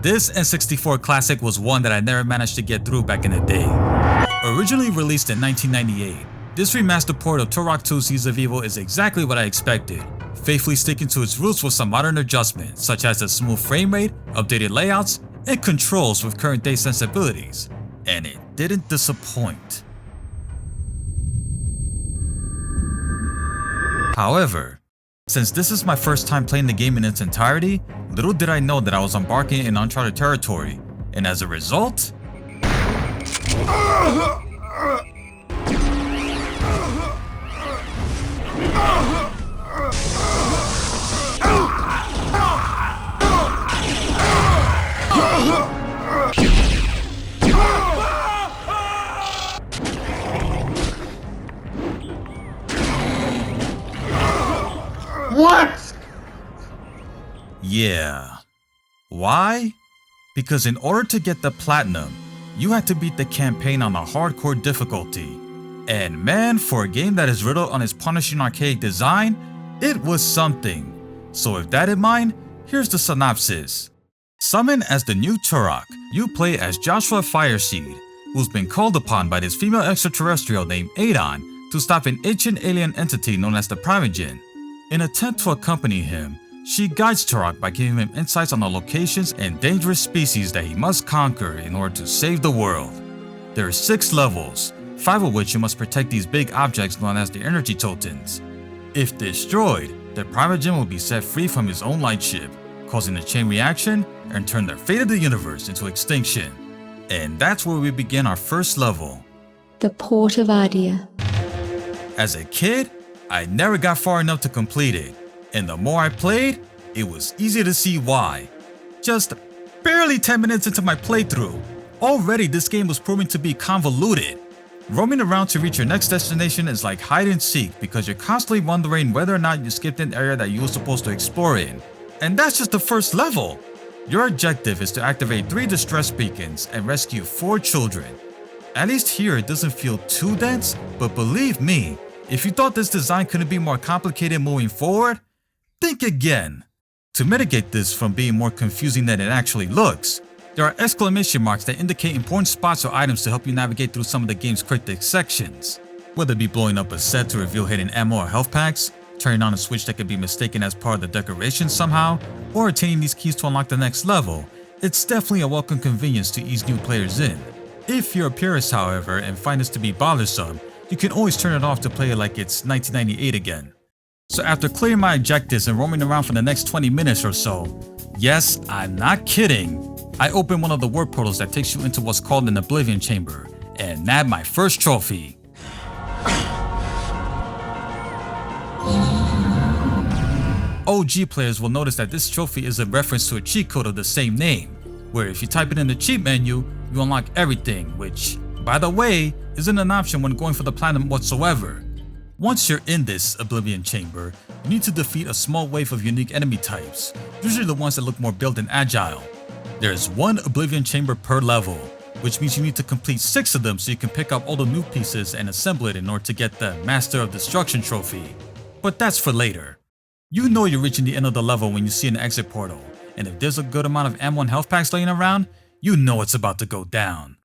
this N64 classic was one that I never managed to get through back in the day. Originally released in 1998, this remastered port of Turok 2's Seeds of Evil is exactly what I expected, faithfully sticking to its roots with some modern adjustments such as a smooth frame rate, updated layouts, and controls with current day sensibilities. And it didn't disappoint. However, since this is my first time playing the game in its entirety, little did I know that I was embarking in uncharted territory, and as a result, What? yeah. Why? Because in order to get the platinum, you had to beat the campaign on a hardcore difficulty. And man, for a game that is riddled on its punishing archaic design, it was something. So with that in mind, here's the synopsis. Summoned as the new Turok, you play as Joshua Fireseed, who's been called upon by this female extraterrestrial named Adon to stop an ancient alien entity known as the Primogen. In an attempt to accompany him, she guides Turok by giving him insights on the locations and dangerous species that he must conquer in order to save the world. There are 6 levels, 5 of which you must protect these big objects known as the energy totens. If destroyed, the Primogen will be set free from his own light ship, causing a chain reaction and turn the fate of the universe into extinction. And that's where we begin our first level. The Port of Adia. As a kid, I never got far enough to complete it, and the more I played, it was easy to see why. Just barely 10 minutes into my playthrough, already this game was proving to be convoluted. Roaming around to reach your next destination is like hide and seek because you're constantly wondering whether or not you skipped an area that you were supposed to explore in. And that's just the first level. Your objective is to activate 3 distress beacons and rescue 4 children. At least here it doesn't feel too dense, but believe me, if you thought this design couldn't be more complicated moving forward, think again. To mitigate this from being more confusing than it actually looks, there are exclamation marks that indicate important spots or items to help you navigate through some of the game's cryptic sections. Whether it be blowing up a set to reveal hidden ammo or health packs, turning on a switch that could be mistaken as part of the decoration somehow, or attaining these keys to unlock the next level, it's definitely a welcome convenience to ease new players in. If you're a purist, however, and find this to be bothersome, you can always turn it off to play it like it's 1998 again. So after clearing my objectives and roaming around for the next 20 minutes or so, yes, I'm not kidding, I opened one of the warp portals that takes you into what's called an Oblivion Chamber, and nabbed my first trophy. OG players will notice that this trophy is a reference to a cheat code of the same name, where if you type it in the cheat menu, you unlock everything, which, by the way, isn't an option when going for the platinum whatsoever. Once you're in this Oblivion Chamber, you need to defeat a small wave of unique enemy types, usually the ones that look more built and agile. There's 1 Oblivion Chamber per level, which means you need to complete 6 of them so you can pick up all the new pieces and assemble it in order to get the Master of Destruction trophy. But that's for later. You know you're reaching the end of the level when you see an exit portal, and if there's a good amount of ammo and health packs laying around, you know it's about to go down.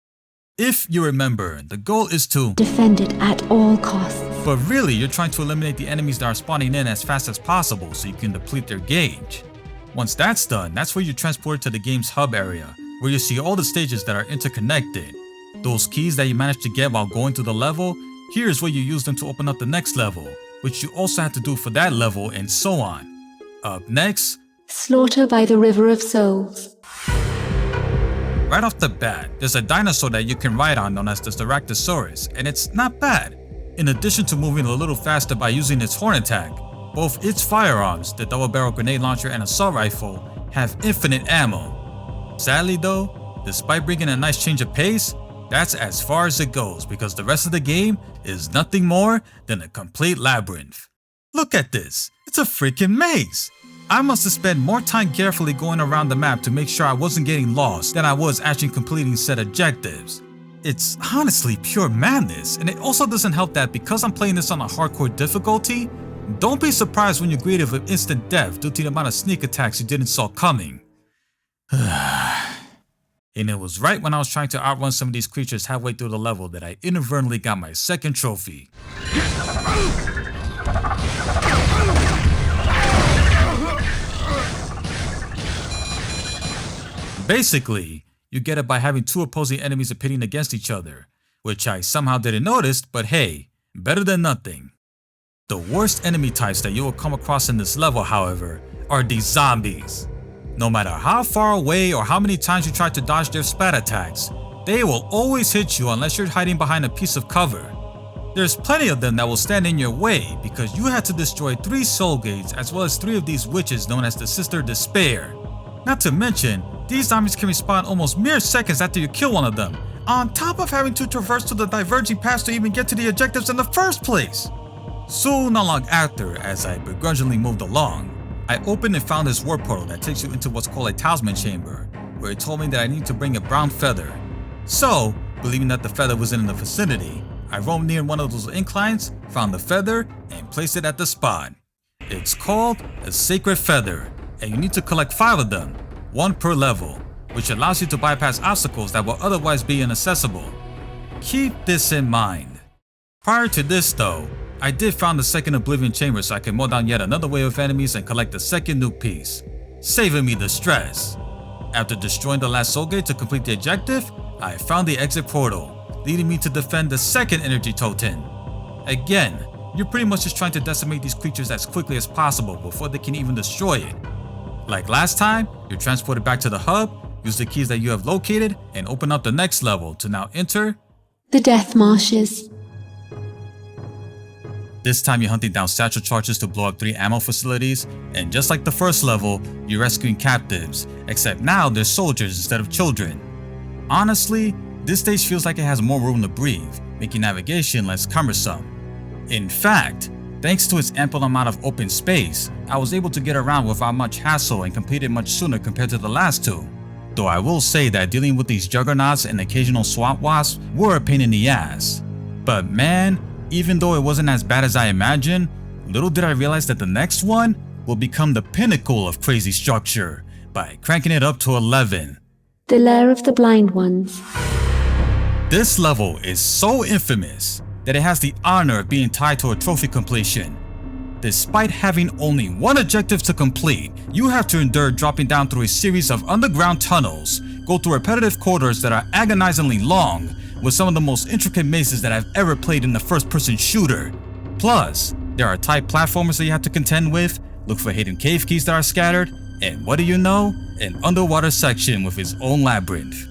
If you remember, the goal is to Defend it at all costs. But really, you're trying to eliminate the enemies that are spawning in as fast as possible so you can deplete their gauge. Once that's done, that's where you're transported to the game's hub area, where you see all the stages that are interconnected. Those keys that you managed to get while going through the level, here's where you use them to open up the next level, which you also have to do for that level, and so on. Up next, Slaughter by the River of Souls. right off the bat, there's a dinosaur that you can ride on known as the Ceratosaurus, and it's not bad. In addition to moving a little faster by using its horn attack, both its firearms, the double-barrel grenade launcher and assault rifle, have infinite ammo. Sadly though, despite bringing a nice change of pace, that's as far as it goes because the rest of the game is nothing more than a complete labyrinth. Look at this, it's a freaking maze! I must have spent more time carefully going around the map to make sure I wasn't getting lost than I was actually completing said objectives. It's honestly pure madness, and it also doesn't help that because I'm playing this on a hardcore difficulty, don't be surprised when you're greeted with instant death due to the amount of sneak attacks you didn't saw coming. And it was right when I was trying to outrun some of these creatures halfway through the level that I inadvertently got my second trophy. Basically, you get it by having two opposing enemies pitting against each other, which I somehow didn't notice, but hey, better than nothing. The worst enemy types that you will come across in this level, however, are these zombies. No matter how far away or how many times you try to dodge their spat attacks, they will always hit you unless you're hiding behind a piece of cover. There's plenty of them that will stand in your way because you had to destroy 3 soul gates as well as 3 of these witches known as the Sister Despair. Not to mention, these zombies can respawn almost mere seconds after you kill one of them, on top of having to traverse to the diverging paths to even get to the objectives in the first place. Soon, not long after, as I begrudgingly moved along, I opened and found this warp portal that takes you into what's called a talisman chamber, where it told me that I need to bring a brown feather. So, believing that the feather was in the vicinity, I roamed near one of those inclines, found the feather, and placed it at the spot. It's called a sacred feather, and you need to collect 5 of them, 1 per level, which allows you to bypass obstacles that will otherwise be inaccessible. Keep this in mind. Prior to this though, I did find the second Oblivion Chamber so I can mow down yet another wave of enemies and collect the second nuke piece, saving me the stress. After destroying the last soul gate to complete the objective, I found the exit portal, leading me to defend the second energy totem. Again, you're pretty much just trying to decimate these creatures as quickly as possible before they can even destroy it. Like last time, you're transported back to the hub, use the keys that you have located, and open up the next level to now enter The Death Marshes. This time you're hunting down satchel charges to blow up 3 ammo facilities, and just like the first level, you're rescuing captives, except now they're soldiers instead of children. Honestly, this stage feels like it has more room to breathe, making navigation less cumbersome. In fact, thanks to its ample amount of open space, I was able to get around without much hassle and complete it much sooner compared to the last 2. Though I will say that dealing with these juggernauts and occasional swamp wasps were a pain in the ass. But man, even though it wasn't as bad as I imagined, little did I realize that the next one will become the pinnacle of crazy structure by cranking it up to 11. The Lair of the Blind Ones. This level is so infamous that it has the honor of being tied to a trophy completion. Despite having only 1 objective to complete, you have to endure dropping down through a series of underground tunnels, go through repetitive corridors that are agonizingly long, with some of the most intricate mazes that I've ever played in the first-person shooter. Plus, there are tight platformers that you have to contend with, look for hidden cave keys that are scattered, and what do you know? An underwater section with its own labyrinth.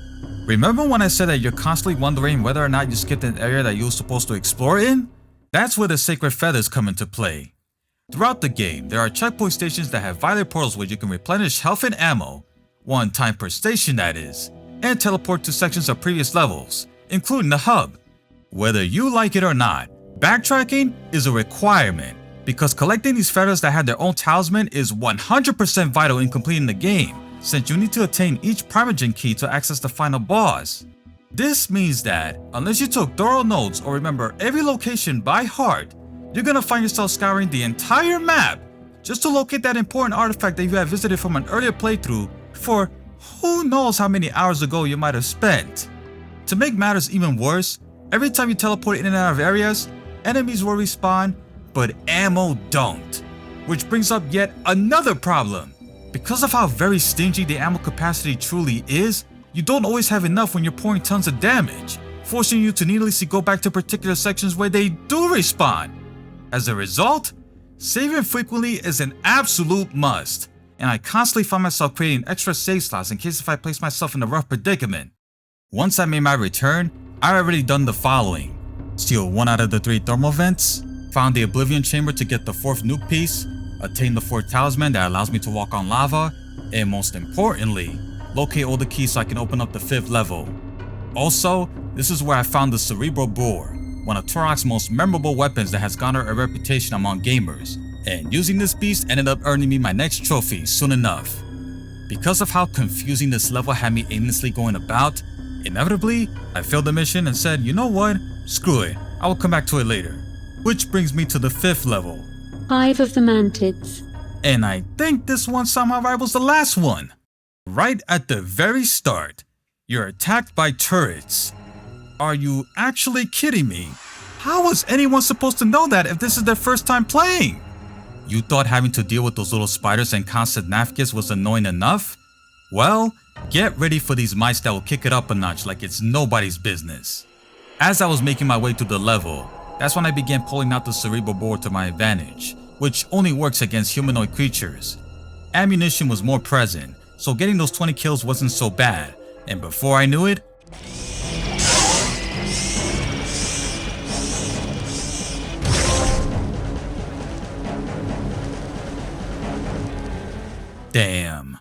Remember when I said that you're constantly wondering whether or not you skipped an area that you were supposed to explore in? That's where the sacred feathers come into play. Throughout the game, there are checkpoint stations that have violet portals where you can replenish health and ammo, 1 time per station that is, and teleport to sections of previous levels, including the hub. Whether you like it or not, backtracking is a requirement because collecting these feathers that have their own talisman is 100% vital in completing the game, since you need to attain each Primogen key to access the final boss. This means that, unless you took thorough notes or remember every location by heart, you're gonna find yourself scouring the entire map just to locate that important artifact that you have visited from an earlier playthrough for who knows how many hours ago you might have spent. To make matters even worse, every time you teleport in and out of areas, enemies will respawn, but ammo don't. Which brings up yet another problem. Because of how very stingy the ammo capacity truly is, you don't always have enough when you're pouring tons of damage, forcing you to needlessly go back to particular sections where they do respawn. As a result, saving frequently is an absolute must, and I constantly find myself creating extra save slots in case if I place myself in a rough predicament. Once I made my return, I already done the following: steal 1 out of the 3 thermal vents, found the Oblivion Chamber to get the 4th nuke piece, attain the 4th talisman that allows me to walk on lava, and most importantly, locate all the keys so I can open up the 5th level. Also, this is where I found the Cerebral Boar, one of Turok's most memorable weapons that has garnered a reputation among gamers, and using this beast ended up earning me my next trophy soon enough. Because of how confusing this level had me aimlessly going about, inevitably, I failed the mission and said, you know what, screw it, I will come back to it later. Which brings me to the 5th level. Hive of the Mantids. And I think this one somehow rivals the last one. Right at the very start, You're attacked by turrets. Are you actually kidding me? How was anyone supposed to know that if this is their first time playing? You thought having to deal with those little spiders and constant navkits was annoying enough? Well, get ready for these mice that will kick it up a notch like it's nobody's business. As I was making my way through the level, that's when I began pulling out the cerebral board to my advantage, which only works against humanoid creatures. Ammunition was more present, so getting those 20 kills wasn't so bad, and before I knew it, damn.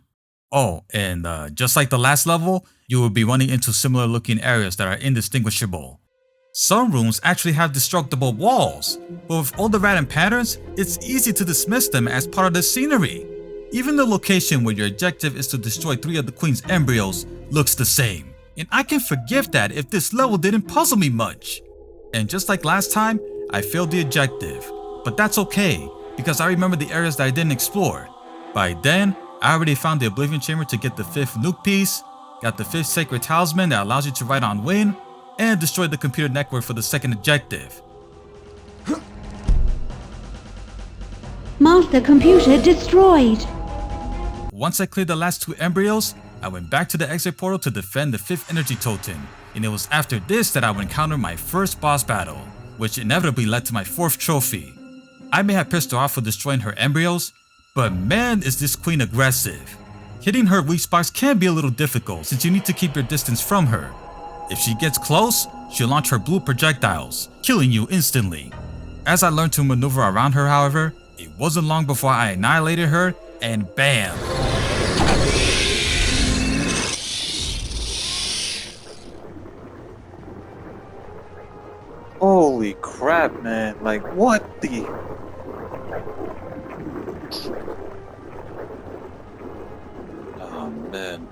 Oh, and just like the last level, you will be running into similar looking areas that are indistinguishable. Some rooms actually have destructible walls, but with all the random patterns, it's easy to dismiss them as part of the scenery. Even the location where your objective is to destroy 3 of the queen's embryos looks the same. And I can forgive that if this level didn't puzzle me much. And just like last time, I failed the objective. But that's okay, because I remember the areas that I didn't explore. By then, I already found the Oblivion Chamber to get the 5th nuke piece, got the 5th Sacred Talisman that allows you to ride on wind, and destroyed the computer network for the 2nd objective. Master computer destroyed. Once I cleared the last 2 embryos, I went back to the exit portal to defend the 5th energy totem, and it was after this that I would encounter my first boss battle, which inevitably led to my 4th trophy. I may have pissed her off for destroying her embryos, but man is this queen aggressive. Hitting her weak spots can be a little difficult since you need to keep your distance from her. If she gets close, she'll launch her blue projectiles, killing you instantly. As I learned to maneuver around her, however, it wasn't long before I annihilated her, and bam! Holy crap, man. Like, what the... Oh, man.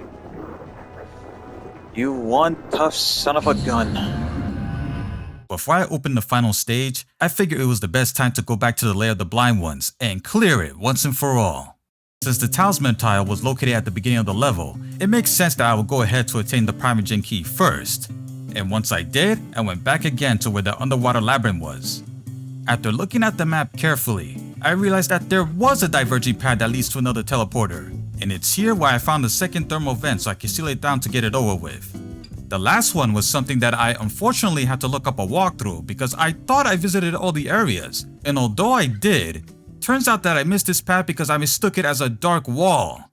You one tough son of a gun. Before I opened the final stage, I figured it was the best time to go back to the Lair of the Blind Ones and clear it once and for all. Since the talisman tile was located at the beginning of the level, it makes sense that I would go ahead to attain the Primogen key first. And once I did, I went back again to where the underwater labyrinth was. After looking at the map carefully, I realized that there was a diverging path that leads to another teleporter, and it's here where I found the 2nd thermal vent so I can seal it down to get it over with. The last one was something that I unfortunately had to look up a walkthrough because I thought I visited all the areas, and although I did, turns out that I missed this path because I mistook it as a dark wall.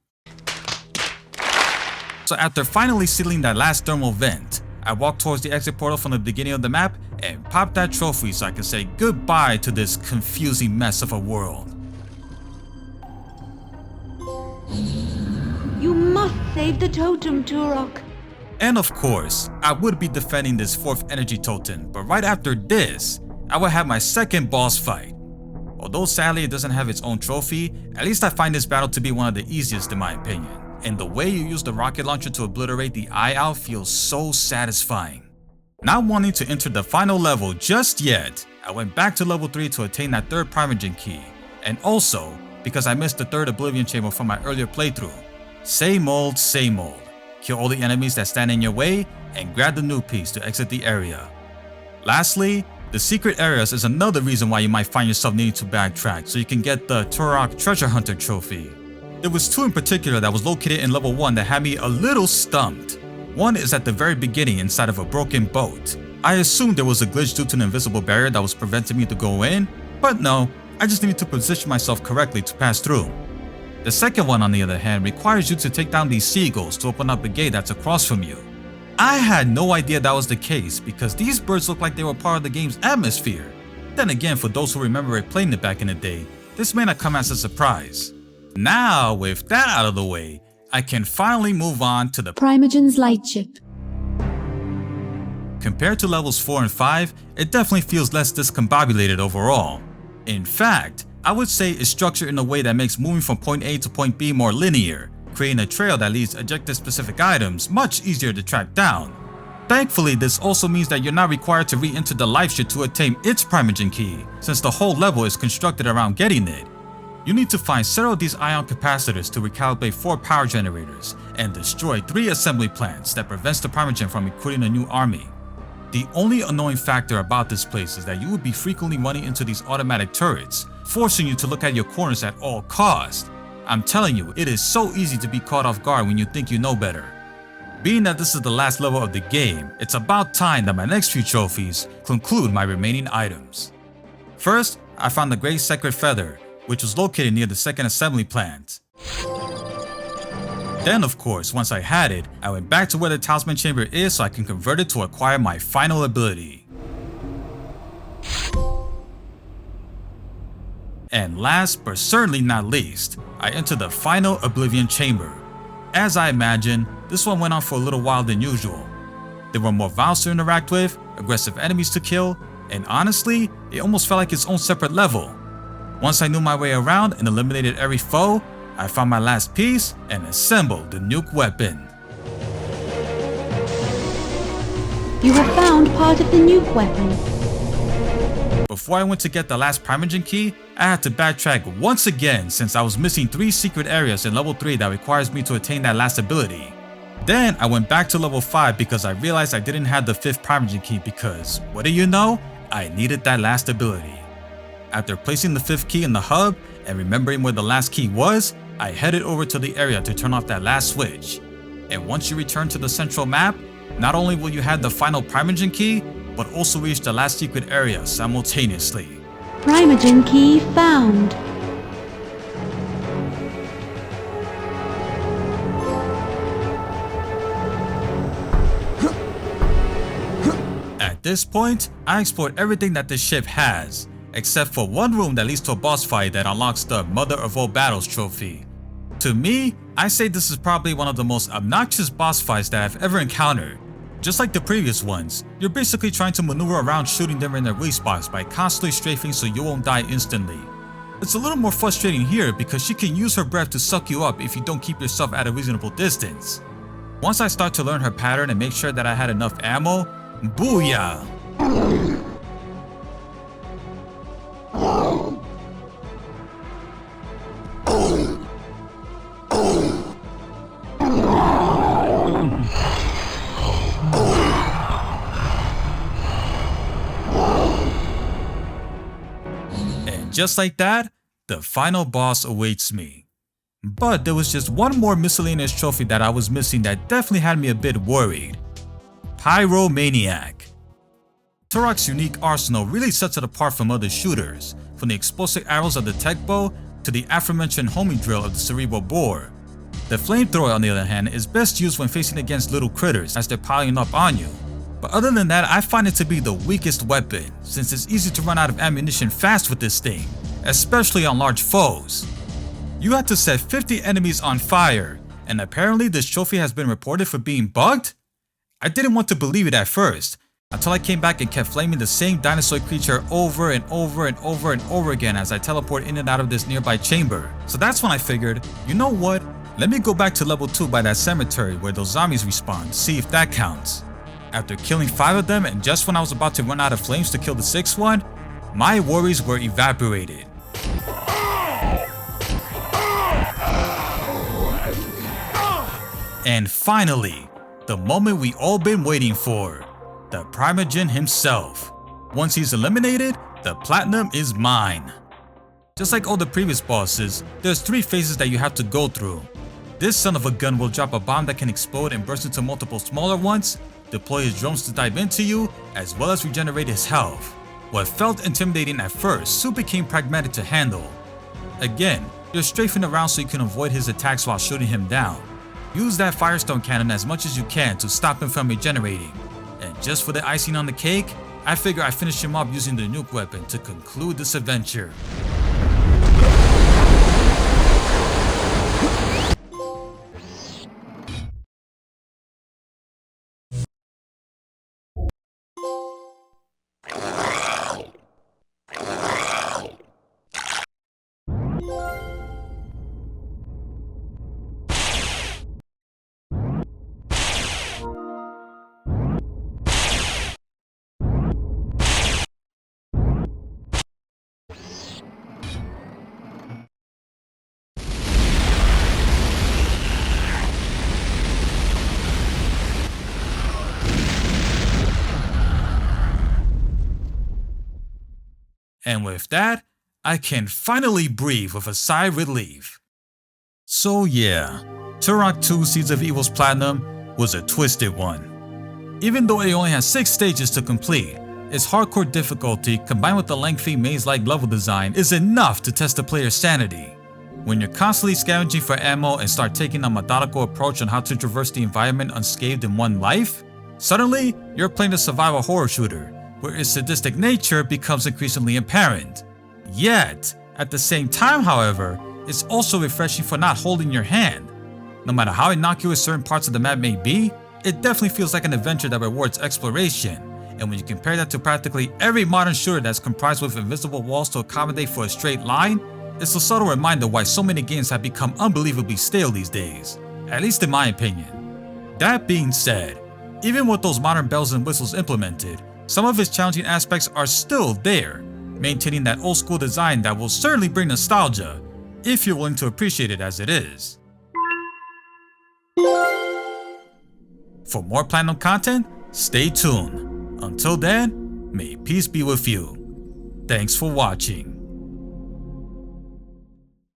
So after finally sealing that last thermal vent, I walked towards the exit portal from the beginning of the map and popped that trophy so I can say goodbye to this confusing mess of a world. You must save the totem, Turok. And of course, I would be defending this 4th energy totem, but right after this, I would have my 2nd boss fight. Although sadly it doesn't have its own trophy, at least I find this battle to be one of the easiest in my opinion. And the way you use the rocket launcher to obliterate the eye out feels so satisfying. Not wanting to enter the final level just yet, I went back to level 3 to attain that 3rd Primogen key, and also because I missed the 3rd Oblivion Chamber from my earlier playthrough. Same old, same old. Kill all the enemies that stand in your way, and grab the nuke piece to exit the area. Lastly, the secret areas is another reason why you might find yourself needing to backtrack so you can get the Turok Treasure Hunter trophy. There was 2 in particular that was located in level 1 that had me a little stumped. One is at the very beginning inside of a broken boat. I assumed there was a glitch due to an invisible barrier that was preventing me to go in, but no, I just needed to position myself correctly to pass through. The second one, on the other hand, requires you to take down these seagulls to open up a gate that's across from you. I had no idea that was the case because these birds look like they were part of the game's atmosphere. Then again, for those who remember it playing it back in the day, this may not come as a surprise. Now, with that out of the way, I can finally move on to the Primogen's lightship. Compared to levels 4 and 5, it definitely feels less discombobulated overall. In fact, I would say it's structured in a way that makes moving from point A to point B more linear, creating a trail that leads objective-specific items much easier to track down. Thankfully, this also means that you're not required to re-enter the life ship to attain its Primogen key, since the whole level is constructed around getting it. You need to find several of these ion capacitors to recalibrate 4 power generators and destroy 3 assembly plants that prevents the Primogen from recruiting a new army. The only annoying factor about this place is that you would be frequently running into these automatic turrets, forcing you to look at your corners at all costs. I'm telling you, it is so easy to be caught off guard when you think you know better. Being that this is the last level of the game, it's about time that my next few trophies conclude my remaining items. First, I found the Great Sacred Feather, which was located near the second assembly plant. Then of course, once I had it, I went back to where the Talisman Chamber is so I can convert it to acquire my final ability. And last but certainly not least, I entered the final Oblivion Chamber. As I imagined, this one went on for a little while than usual. There were more vials to interact with, aggressive enemies to kill, and honestly, it almost felt like its own separate level. Once I knew my way around and eliminated every foe, I found my last piece and assembled the nuke weapon. You have found part of the nuke weapon. Before I went to get the last Primogen key, I had to backtrack once again since I was missing 3 secret areas in level 3 that requires me to attain that last ability. Then I went back to level 5 because I realized I didn't have the 5th Primogen key because, what do you know, I needed that last ability. After placing the 5th key in the hub and remembering where the last key was, I headed over to the area to turn off that last switch. And once you return to the central map, not only will you have the final Primogen key, but also reach the last secret area simultaneously. Primogen key found. At this point, I explored everything that this ship has, except for one room that leads to a boss fight that unlocks the Mother of All Battles trophy. To me, I say this is probably one of the most obnoxious boss fights that I've ever encountered. Just like the previous ones, you're basically trying to maneuver around shooting them in their weak spots by constantly strafing so you won't die instantly. It's a little more frustrating here because she can use her breath to suck you up if you don't keep yourself at a reasonable distance. Once I start to learn her pattern and make sure that I had enough ammo, booyah! And just like that, the final boss awaits me. But there was just one more miscellaneous trophy that I was missing that definitely had me a bit worried. Pyromaniac. Turok's unique arsenal really sets it apart from other shooters, from the explosive arrows of the tech bow to the aforementioned homing drill of the cerebral bore. The flamethrower, on the other hand, is best used when facing against little critters as they're piling up on you. But other than that, I find it to be the weakest weapon, since it's easy to run out of ammunition fast with this thing, especially on large foes. You have to set 50 enemies on fire, and apparently this trophy has been reported for being bugged? I didn't want to believe it at first, until I came back and kept flaming the same dinosaur creature over and over and over and over again as I teleport in and out of this nearby chamber. So that's when I figured, you know what, let me go back to level 2 by that cemetery where those zombies respawn, see if that counts. After killing 5 of them and just when I was about to run out of flames to kill the 6th one, my worries were evaporated. And finally, the moment we all been waiting for, the Primogen himself. Once he's eliminated, the platinum is mine. Just like all the previous bosses, there's 3 phases that you have to go through. This son of a gun will drop a bomb that can explode and burst into multiple smaller ones, deploy his drones to dive into you, as well as regenerate his health. What felt intimidating at first soon became pragmatic to handle. Again, you're strafing around so you can avoid his attacks while shooting him down. Use that Firestone cannon as much as you can to stop him from regenerating. And just for the icing on the cake, I figure I finish him up using the nuke weapon to conclude this adventure. And with that, I can finally breathe with a sigh of relief. So yeah, Turok 2 Seeds of Evil's Platinum was a twisted one. Even though it only has 6 stages to complete, its hardcore difficulty combined with the lengthy maze-like level design is enough to test the player's sanity. When you're constantly scavenging for ammo and start taking a methodical approach on how to traverse the environment unscathed in one life, suddenly you're playing a survival horror shooter, where its sadistic nature becomes increasingly apparent. Yet, at the same time however, it's also refreshing for not holding your hand. No matter how innocuous certain parts of the map may be, it definitely feels like an adventure that rewards exploration. And when you compare that to practically every modern shooter that's comprised with invisible walls to accommodate for a straight line, it's a subtle reminder why so many games have become unbelievably stale these days, at least in my opinion. That being said, even with those modern bells and whistles implemented, some of its challenging aspects are still there, maintaining that old school design that will certainly bring nostalgia, if you're willing to appreciate it as it is. For more Platinum content, stay tuned. Until then, may peace be with you. Thanks for watching.